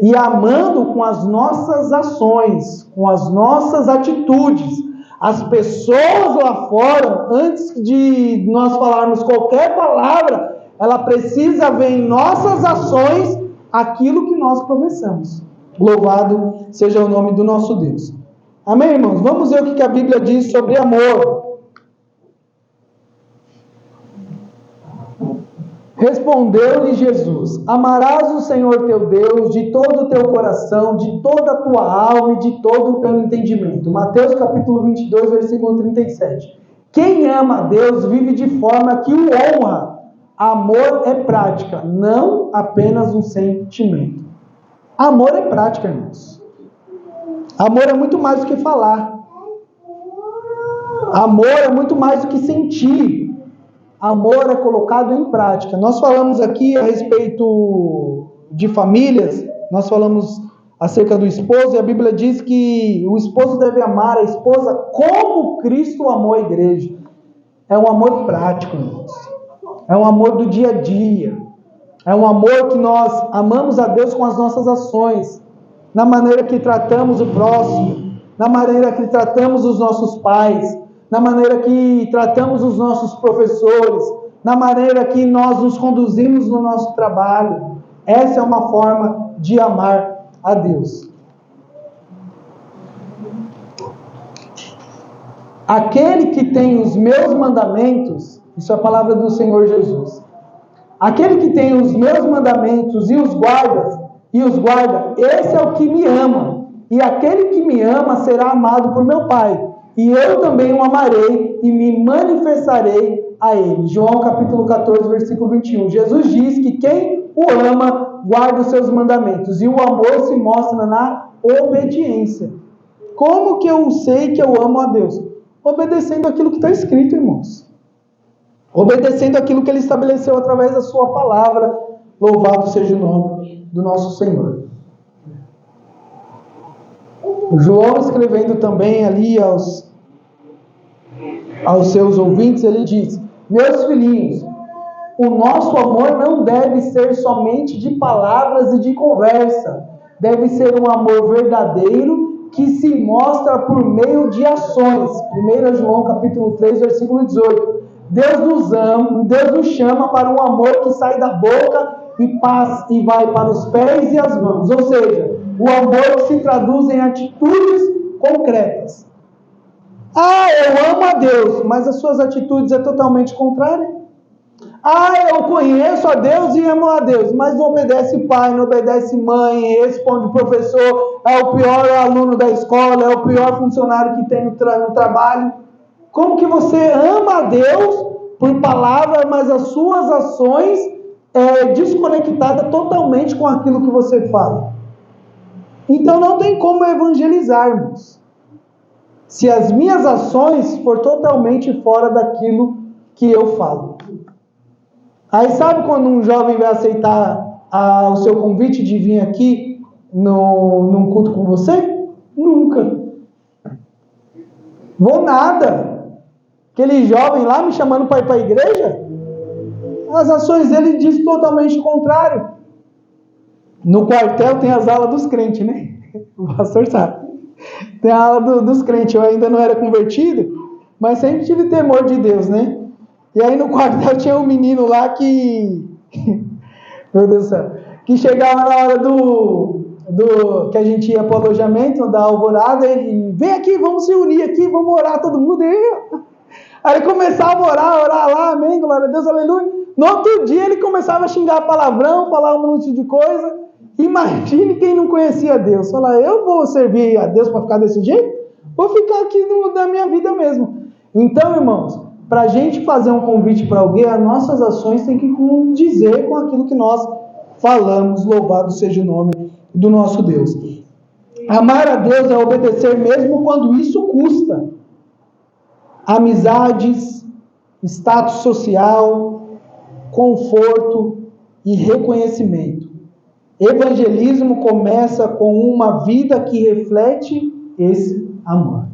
E amando com as nossas ações, com as nossas atitudes. As pessoas lá fora, antes de nós falarmos qualquer palavra, ela precisa ver em nossas ações aquilo que nós professamos. Louvado seja o nome do nosso Deus. Amém, irmãos? Vamos ver o que a Bíblia diz sobre amor. Respondeu-lhe Jesus: amarás o Senhor teu Deus de todo o teu coração, de toda a tua alma e de todo o teu entendimento. Mateus capítulo 22, versículo 37. Quem ama a Deus vive de forma que o honra. Amor é prática, não apenas um sentimento. Amor é prática, irmãos. Amor é muito mais do que falar. Amor é muito mais do que sentir. Amor é colocado em prática. Nós falamos aqui a respeito de famílias, nós falamos acerca do esposo, e a Bíblia diz que o esposo deve amar a esposa como Cristo amou a igreja. É um amor prático, irmãos. É um amor do dia a dia. É um amor que nós amamos a Deus com as nossas ações, na maneira que tratamos o próximo, na maneira que tratamos os nossos pais, na maneira que tratamos os nossos professores, na maneira que nós nos conduzimos no nosso trabalho. Essa é uma forma de amar a Deus. Aquele que tem os meus mandamentos, isso é a palavra do Senhor Jesus. Aquele que tem os meus mandamentos e os guarda, esse é o que me ama. E aquele que me ama será amado por meu Pai. E eu também o amarei e me manifestarei a ele. João capítulo 14, versículo 21. Jesus diz que quem o ama guarda os seus mandamentos. E o amor se mostra na obediência. Como que eu sei que eu amo a Deus? Obedecendo aquilo que está escrito, irmãos. Obedecendo aquilo que Ele estabeleceu através da sua palavra. Louvado seja o nome do nosso Senhor. João, escrevendo também ali aos seus ouvintes, ele diz: meus filhinhos, o nosso amor não deve ser somente de palavras e de conversa. Deve ser um amor verdadeiro que se mostra por meio de ações. 1 João capítulo 3, versículo 18. Deus nos ama, Deus nos chama para um amor que sai da boca e vai para os pés e as mãos. Ou seja, o amor que se traduz em atitudes concretas. Eu amo a Deus, mas as suas atitudes é totalmente contrária. Eu conheço a Deus e amo a Deus, mas não obedece pai, não obedece mãe, responde o professor, é o pior aluno da escola, é o pior funcionário que tem no trabalho. Como que você ama a Deus por palavra, mas as suas ações desconectadas totalmente com aquilo que você fala? Então não tem como evangelizarmos se as minhas ações for totalmente fora daquilo que eu falo. Aí sabe quando um jovem vai aceitar o seu convite de vir aqui num culto com você? Nunca. Vou nada. Aquele jovem lá me chamando para ir para a igreja, as ações dele dizem totalmente o contrário. No quartel tem as alas dos crentes, né? O pastor sabe. Tem a aula dos crentes, eu ainda não era convertido, mas sempre tive temor de Deus, né? E aí no quartel tinha um menino lá que... Meu Deus do céu. Que chegava na hora que a gente ia para o alojamento da Alvorada, ele, vem aqui, vamos se unir aqui, vamos orar todo mundo. Aí ele começava a orar lá, amém, glória a Deus, aleluia. No outro dia ele começava a xingar palavrão, falar um monte de coisa. Imagine quem não conhecia Deus. Falar, eu vou servir a Deus para ficar desse jeito? Vou ficar aqui na minha vida mesmo. Então, irmãos, para a gente fazer um convite para alguém, as nossas ações têm que condizer com aquilo que nós falamos. Louvado seja o nome do nosso Deus. Amar a Deus é obedecer mesmo quando isso custa. Amizades, status social, conforto e reconhecimento. Evangelismo começa com uma vida que reflete esse amor.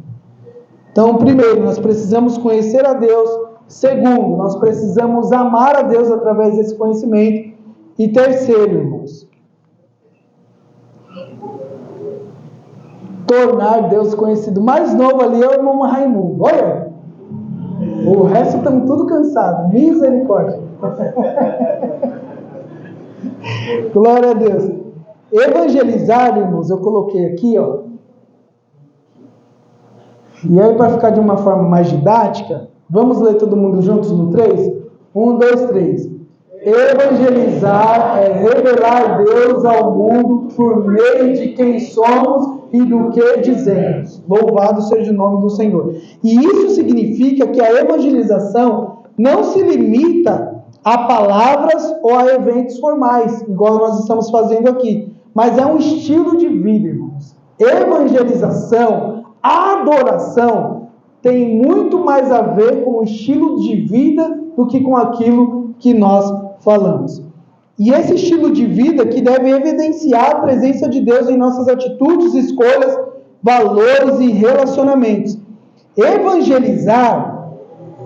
Então, primeiro, nós precisamos conhecer a Deus. Segundo, nós precisamos amar a Deus através desse conhecimento. E terceiro, irmãos, tornar Deus conhecido. Mais novo ali é o irmão Raimundo. Olha, o resto estamos tudo cansados. Misericórdia. Glória a Deus. Evangelizar, irmãos, eu coloquei aqui, ó. E aí, para ficar de uma forma mais didática, vamos ler todo mundo juntos no 3? 1, 2, 3. Evangelizar é revelar Deus ao mundo por meio de quem somos e do que dizemos. Louvado seja o nome do Senhor. E isso significa que a evangelização não se limita a palavras ou a eventos formais, igual nós estamos fazendo aqui, mas é um estilo de vida, irmãos. Evangelização, adoração, tem muito mais a ver com o estilo de vida do que com aquilo que nós falamos. E esse estilo de vida que deve evidenciar a presença de Deus em nossas atitudes, escolhas, valores e relacionamentos. Evangelizar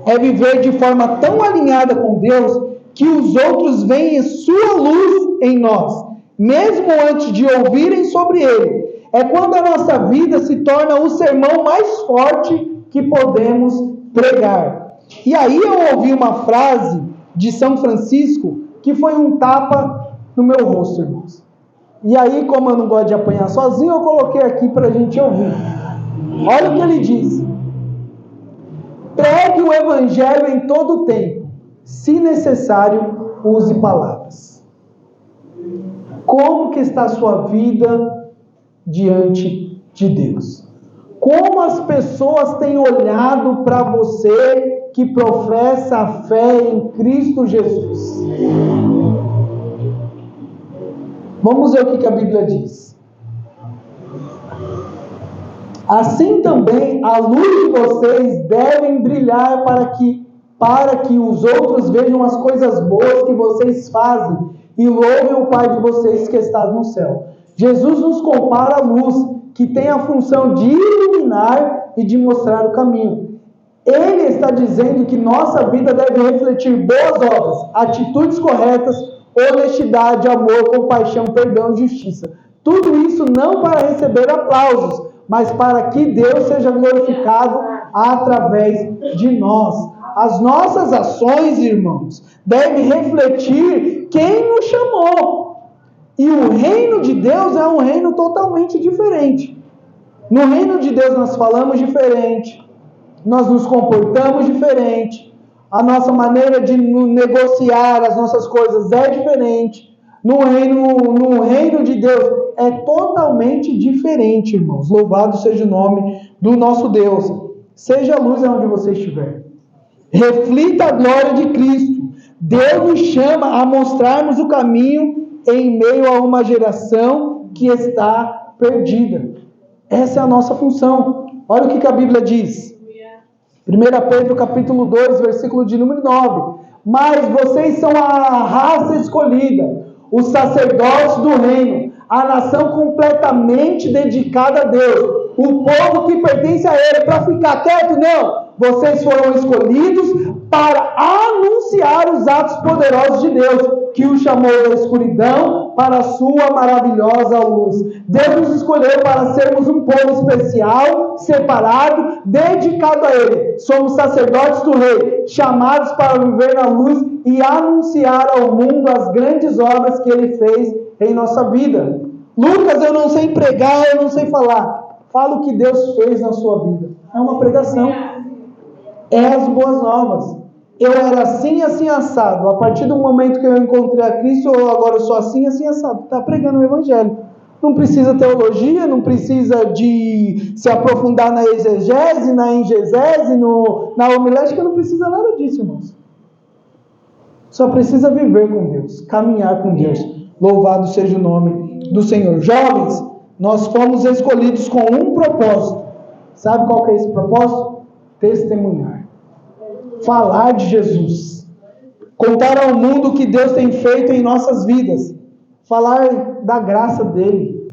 é viver de forma tão alinhada com Deus que os outros veem sua luz em nós, mesmo antes de ouvirem sobre Ele. É quando a nossa vida se torna o sermão mais forte que podemos pregar. E aí eu ouvi uma frase de São Francisco que foi um tapa no meu rosto, irmãos. E aí, como eu não gosto de apanhar sozinho, eu coloquei aqui para a gente ouvir. Olha o que ele diz. Pregue o evangelho em todo o tempo. Se necessário, use palavras. Como que está a sua vida diante de Deus? Como as pessoas têm olhado para você que professa a fé em Cristo Jesus? Vamos ver o que a Bíblia diz. Assim também a luz de vocês deve brilhar para que os outros vejam as coisas boas que vocês fazem e louvem o Pai de vocês que está no céu. Jesus nos compara a luz, que tem a função de iluminar e de mostrar o caminho. Ele está dizendo que nossa vida deve refletir boas obras, atitudes corretas, honestidade, amor, compaixão, perdão e justiça. Tudo isso não para receber aplausos, mas para que Deus seja glorificado através de nós. As nossas ações, irmãos, devem refletir quem nos chamou. E o reino de Deus é um reino totalmente diferente. No reino de Deus nós falamos diferente, nós nos comportamos diferente, a nossa maneira de negociar as nossas coisas é diferente. No reino de Deus é totalmente diferente, irmãos. Louvado seja o nome do nosso Deus. Seja a luz onde você estiver. Reflita a glória de Cristo. Deus nos chama a mostrarmos o caminho em meio a uma geração que está perdida. Essa é a nossa função. Olha o que a Bíblia diz. 1 Pedro capítulo 2, versículo de número 9. Mas vocês são a raça escolhida, os sacerdotes do reino, a nação completamente dedicada a Deus, o povo que pertence a Ele. Para ficar quieto, não. Vocês foram escolhidos para anunciar anunciar os atos poderosos de Deus, que o chamou da escuridão para a sua maravilhosa luz. Deus nos escolheu para sermos um povo especial, separado, dedicado a Ele. Somos sacerdotes do Rei, chamados para viver na luz e anunciar ao mundo as grandes obras que Ele fez em nossa vida. Lucas, eu não sei pregar, eu não sei falar. Fala o que Deus fez na sua vida. É uma pregação. É as boas novas. Eu era assim, assim, assado. A partir do momento que eu encontrei a Cristo, agora eu sou assim, assim, assado. Está pregando o Evangelho. Não precisa teologia, não precisa de se aprofundar na exegese, na engegese, na homilética, não precisa nada disso, irmãos. Só precisa viver com Deus, caminhar com Deus. Louvado seja o nome do Senhor. Jovens, nós fomos escolhidos com um propósito. Sabe qual que é esse propósito? Testemunhar. Falar de Jesus. Contar ao mundo o que Deus tem feito em nossas vidas. Falar da graça dele.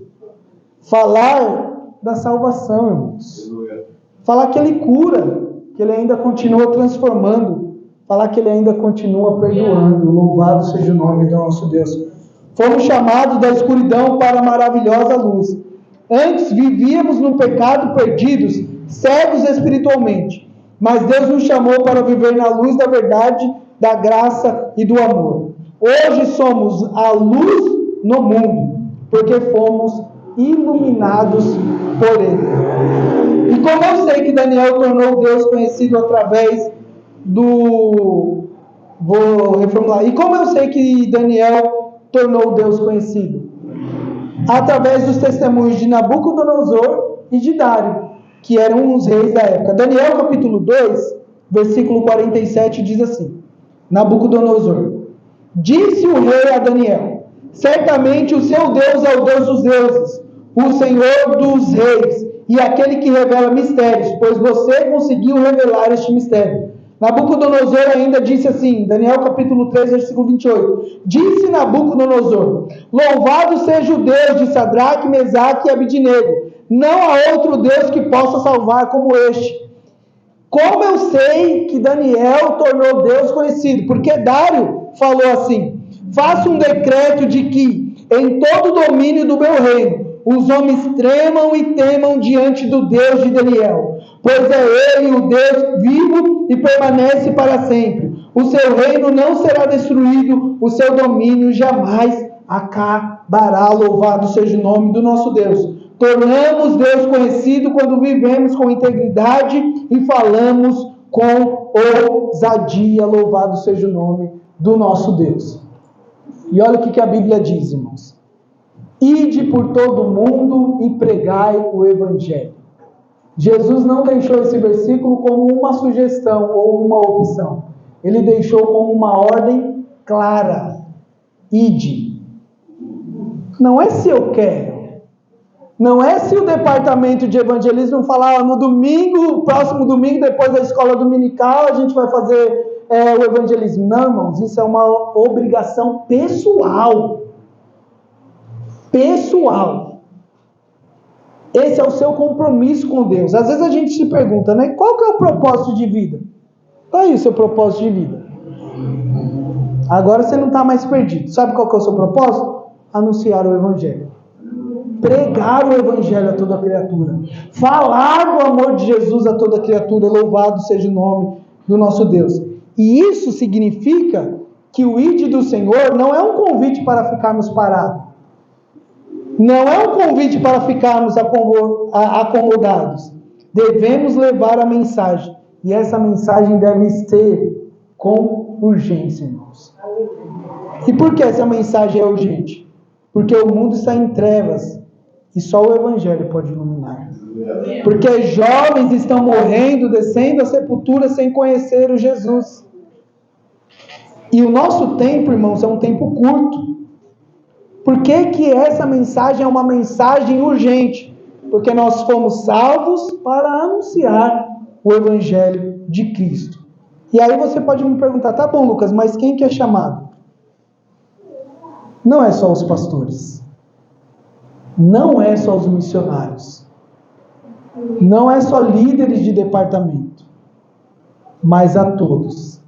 Falar da salvação, irmãos. Falar que ele cura, que ele ainda continua transformando. Falar que ele ainda continua perdoando. Louvado seja o nome do nosso Deus. Fomos chamados da escuridão para a maravilhosa luz. Antes vivíamos no pecado, perdidos, cegos espiritualmente. Mas Deus nos chamou para viver na luz da verdade, da graça e do amor. Hoje somos a luz no mundo, porque fomos iluminados por Ele. E como eu sei que Daniel tornou Deus conhecido através do... Vou reformular. E como eu sei que Daniel tornou Deus conhecido? Através dos testemunhos de Nabucodonosor e de Dário, que eram os reis da época. Daniel capítulo 2, versículo 47 diz assim: Nabucodonosor: disse o rei a Daniel: certamente o seu Deus é o Deus dos deuses, o Senhor dos reis, e aquele que revela mistérios, pois você conseguiu revelar este mistério. Nabucodonosor ainda disse assim, Daniel capítulo 3, versículo 28. Disse Nabucodonosor: louvado seja o Deus de Sadraque, Mesaque e Abidnego. Não há outro Deus que possa salvar como este. Como eu sei que Daniel tornou Deus conhecido? Porque Dário falou assim: faça um decreto de que em todo o domínio do meu reino os homens tremam e temam diante do Deus de Daniel, pois é Ele o Deus vivo e permanece para sempre. O seu reino não será destruído, o seu domínio jamais acabará. Louvado seja o nome do nosso Deus. Tornamos Deus conhecido quando vivemos com integridade e falamos com ousadia. Louvado seja o nome do nosso Deus. E olha o que a Bíblia diz, irmãos. Ide por todo o mundo e pregai o Evangelho. Jesus não deixou esse versículo como uma sugestão ou uma opção. Ele deixou como uma ordem clara. Ide. Não é se eu quero. Não é se o departamento de evangelismo falar no domingo, próximo domingo, depois da escola dominical, a gente vai fazer o evangelismo. Não, irmãos, isso é uma obrigação pessoal. Pessoal. Esse é o seu compromisso com Deus. Às vezes a gente se pergunta, né? Qual que é o propósito de vida? Está aí o seu propósito de vida. Agora você não está mais perdido. Sabe qual que é o seu propósito? Anunciar o Evangelho. Pregar o Evangelho a toda criatura. Falar do amor de Jesus a toda criatura. Louvado seja o nome do nosso Deus. E isso significa que o ide do Senhor não é um convite para ficarmos parados. Não é um convite para ficarmos acomodados. Devemos levar a mensagem. E essa mensagem deve ser com urgência, irmãos. E por que essa mensagem é urgente? Porque o mundo está em trevas. E só o Evangelho pode iluminar. Porque jovens estão morrendo, descendo a sepultura sem conhecer o Jesus. E o nosso tempo, irmãos, é um tempo curto. Por que essa mensagem é uma mensagem urgente? Porque nós fomos salvos para anunciar o Evangelho de Cristo. E aí você pode me perguntar, tá bom, Lucas, mas quem que é chamado? Não é só os pastores. Não é só os missionários. Não é só líderes de departamento. Mas a todos.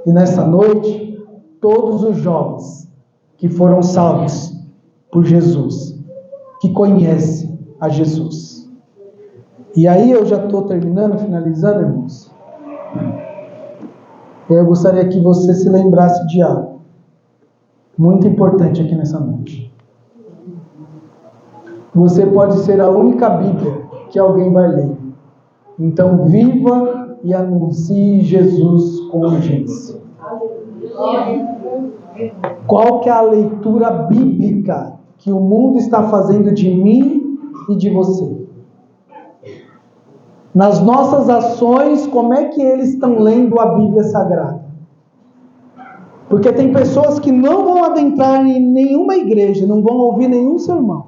E nessa noite, todos os jovens que foram salvos por Jesus, que conhecem a Jesus. E aí eu já estou terminando, finalizando, irmãos. Eu gostaria que você se lembrasse de algo muito importante aqui nessa noite. Você pode ser a única Bíblia que alguém vai ler. Então viva e anuncie Jesus com urgência. Qual que é a leitura bíblica que o mundo está fazendo de mim e de você? Nas nossas ações, como é que eles estão lendo a Bíblia Sagrada? Porque tem pessoas que não vão adentrar em nenhuma igreja, não vão ouvir nenhum sermão,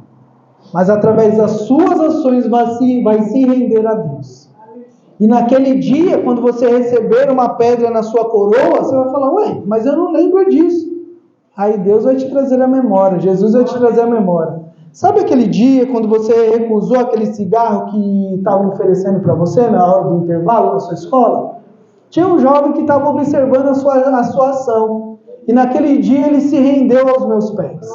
mas através das suas ações vai se render a Deus. E naquele dia, quando você receber uma pedra na sua coroa, você vai falar, ué, mas eu não lembro disso. Aí Deus vai te trazer a memória, Jesus vai te trazer a memória. Sabe aquele dia quando você recusou aquele cigarro que estavam oferecendo para você na hora do intervalo na sua escola? Tinha um jovem que estava observando a sua ação. E naquele dia ele se rendeu aos meus pés.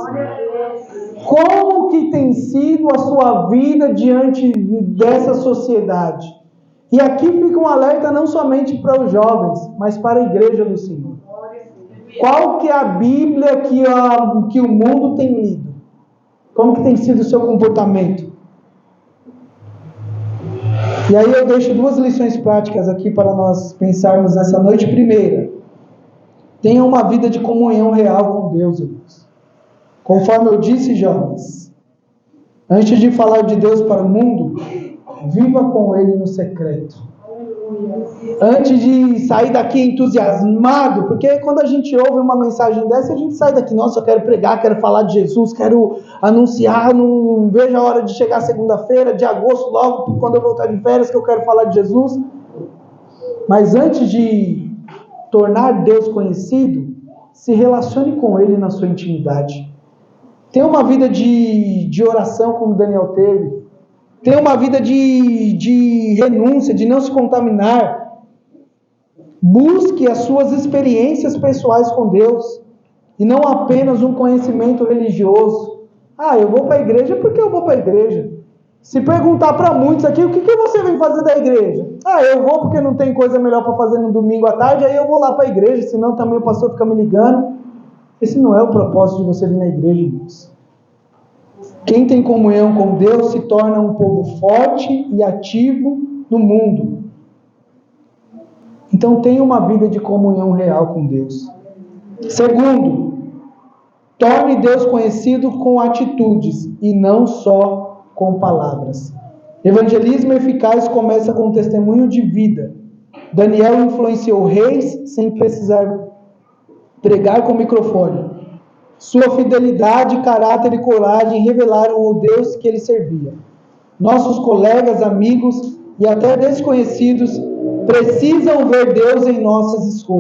Como que tem sido a sua vida diante dessa sociedade? E aqui fica um alerta não somente para os jovens, mas para a igreja do Senhor. Qual que é a Bíblia que o mundo tem lido? Como que tem sido o seu comportamento? E aí eu deixo 2 lições práticas aqui para nós pensarmos nessa noite. Primeira, tenha uma vida de comunhão real com Deus, irmãos. Conforme eu disse, jovens, antes de falar de Deus para o mundo, viva com Ele no secreto. Antes de sair daqui entusiasmado, porque quando a gente ouve uma mensagem dessa, a gente sai daqui, nossa, eu quero pregar, quero falar de Jesus, quero anunciar, não vejo a hora de chegar segunda-feira, de agosto, logo quando eu voltar de férias, que eu quero falar de Jesus. Mas antes de tornar Deus conhecido, se relacione com Ele na sua intimidade. Tenha uma vida de oração como Daniel teve. Tenha uma vida de renúncia, de não se contaminar. Busque as suas experiências pessoais com Deus. E não apenas um conhecimento religioso. Eu vou para a igreja porque eu vou para a igreja. Se perguntar para muitos aqui, o que você vem fazer da igreja? Eu vou porque não tem coisa melhor para fazer no domingo à tarde, aí eu vou lá para a igreja, senão também o pastor fica me ligando. Esse não é o propósito de você vir na igreja, irmãos. Quem tem comunhão com Deus se torna um povo forte e ativo no mundo. Então tenha uma vida de comunhão real com Deus. Segundo, torne Deus conhecido com atitudes e não só com palavras. Evangelismo eficaz começa com um testemunho de vida. Daniel influenciou reis sem precisar pregar com microfone. Sua fidelidade, caráter e coragem revelaram o Deus que ele servia. Nossos colegas, amigos e até desconhecidos precisam ver Deus em nossas escolhas.